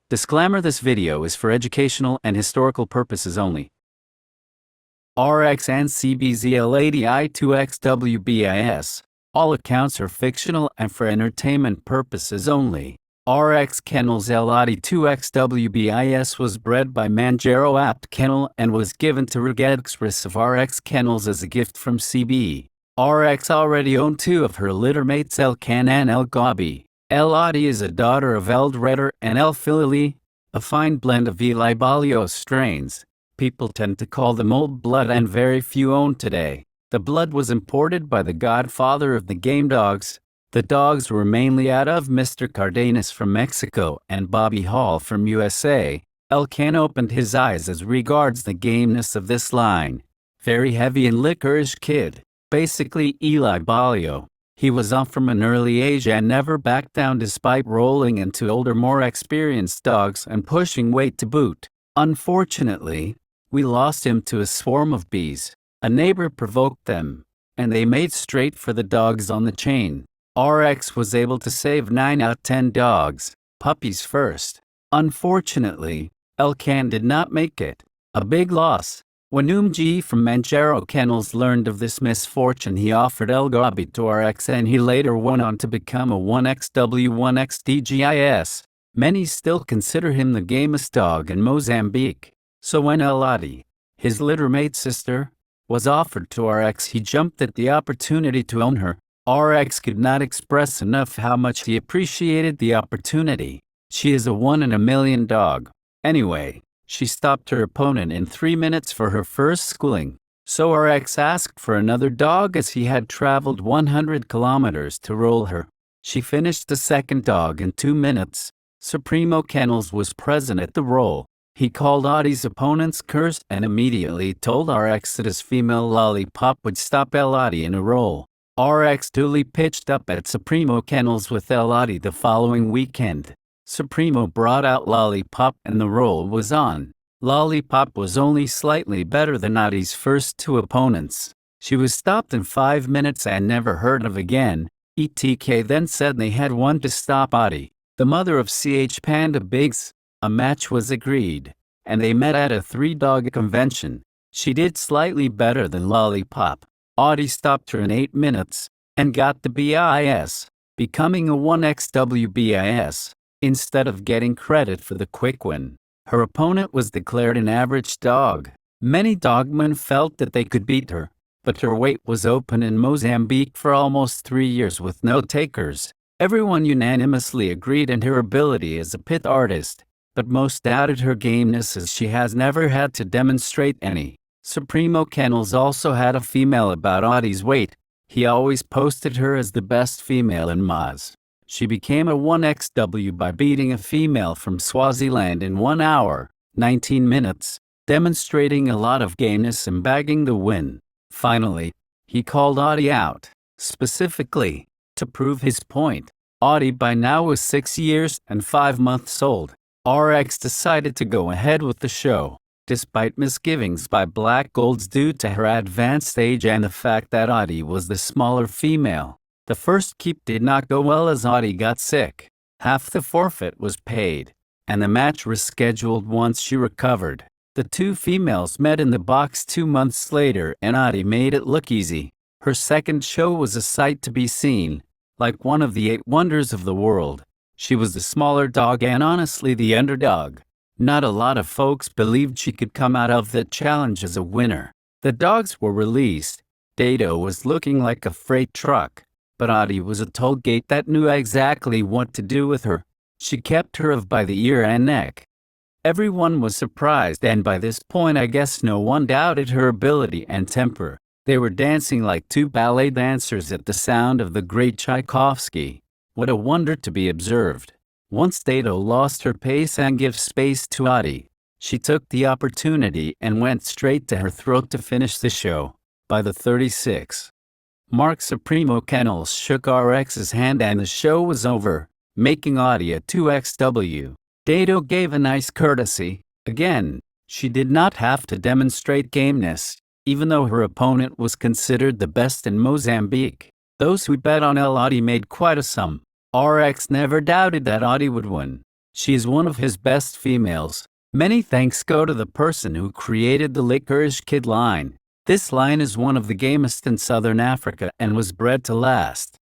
Disclaimer: this video is for educational and historical purposes only. RX-NCBZL80I2XWBIS. All accounts are fictional and for entertainment purposes only. RX Kennels L82XWBIS was bred by Manjaro Apt Kennel and was given to Regedxris of RX Kennels as a gift from CB. RX already owned two of her litter mates, El Can and El Gabi. El Adi is a daughter of El Redder and El Filili, a fine blend of Eli Balio strains. People tend to call them old blood and very few own today. The blood was imported by the godfather of the game dogs. The dogs were mainly out of Mr. Cardenas from Mexico and Bobby Hall from USA. El Can opened his eyes as regards the gameness of this line. Very heavy and licorice kid. Basically Eli Balio. He was off from an early age and never backed down despite rolling into older, more experienced dogs and pushing weight to boot. Unfortunately, we lost him to a swarm of bees. A neighbor provoked them, and they made straight for the dogs on the chain. RX was able to save 9 out of 10 dogs, puppies first. Unfortunately, El Can did not make it. A big loss. When Umji from Manjaro Kennels learned of this misfortune, he offered El Gabi to RX, and he later went on to become a 1XW1XDGIS. Many still consider him the gamest dog in Mozambique. So when El Adi, his littermate sister, was offered to RX, he jumped at the opportunity to own her. RX could not express enough how much he appreciated the opportunity. She is a 1 in a million dog. Anyway, she stopped her opponent in 3 minutes for her first schooling. So RX asked for another dog as he had traveled 100 kilometers to roll her. She finished the second dog in 2 minutes. Supremo Kennels was present at the roll. He called Adi's opponent's curse and immediately told RX that his female lollipop would stop El Adi in a roll. RX duly pitched up at Supremo Kennels with El Adi the following weekend. Supremo brought out Lollipop and the roll was on. Lollipop was only slightly better than Adi's first 2 opponents. She was stopped in 5 minutes and never heard of again. ETK then said they had one to stop Adi, the mother of CH Panda Bigs. A match was agreed, and they met at a 3-dog convention. She did slightly better than Lollipop. Adi stopped her in 8 minutes and got the BIS, becoming a 1XWBIS. Instead of getting credit for the quick win, her opponent was declared an average dog. Many dogmen felt that they could beat her, but her weight was open in Mozambique for almost 3 years with no takers. Everyone unanimously agreed in her ability as a pit artist, but most doubted her gameness as she has never had to demonstrate any. Supremo Kennels also had a female about Adi's weight. He always posted her as the best female in Moz. She became a 1XW by beating a female from Swaziland in 1 hour, 19 minutes, demonstrating a lot of gameness and bagging the win. Finally, he called Adi out, specifically, to prove his point. Adi by now was 6 years and 5 months old. RX decided to go ahead with the show, despite misgivings by Black Golds due to her advanced age and the fact that Adi was the smaller female. The first keep did not go well as Adi got sick. Half the forfeit was paid, and the match was scheduled once she recovered. The 2 females met in the box 2 months later and Adi made it look easy. Her second show was a sight to be seen, like one of the 8 wonders of the world. She was the smaller dog and honestly the underdog. Not a lot of folks believed she could come out of the challenge as a winner. The dogs were released. Dado was looking like a freight truck, but Adi was a toll gate that knew exactly what to do with her. She kept her by the ear and neck. Everyone was surprised, and by this point I guess no one doubted her ability and temper. They were dancing like 2 ballet dancers at the sound of the great Tchaikovsky. What a wonder to be observed. Once Dado lost her pace and gave space to Adi, she took the opportunity and went straight to her throat to finish the show. By the 36 mark, Supremo Kennels shook RX's hand and the show was over, making Adi a 2XW. Dado gave a nice courtesy. Again, she did not have to demonstrate gameness, even though her opponent was considered the best in Mozambique. Those who bet on El Adi made quite a sum. RX never doubted that Adi would win. She is one of his best females. Many thanks go to the person who created the Licorice Kid line. This line is one of the gamest in Southern Africa and was bred to last.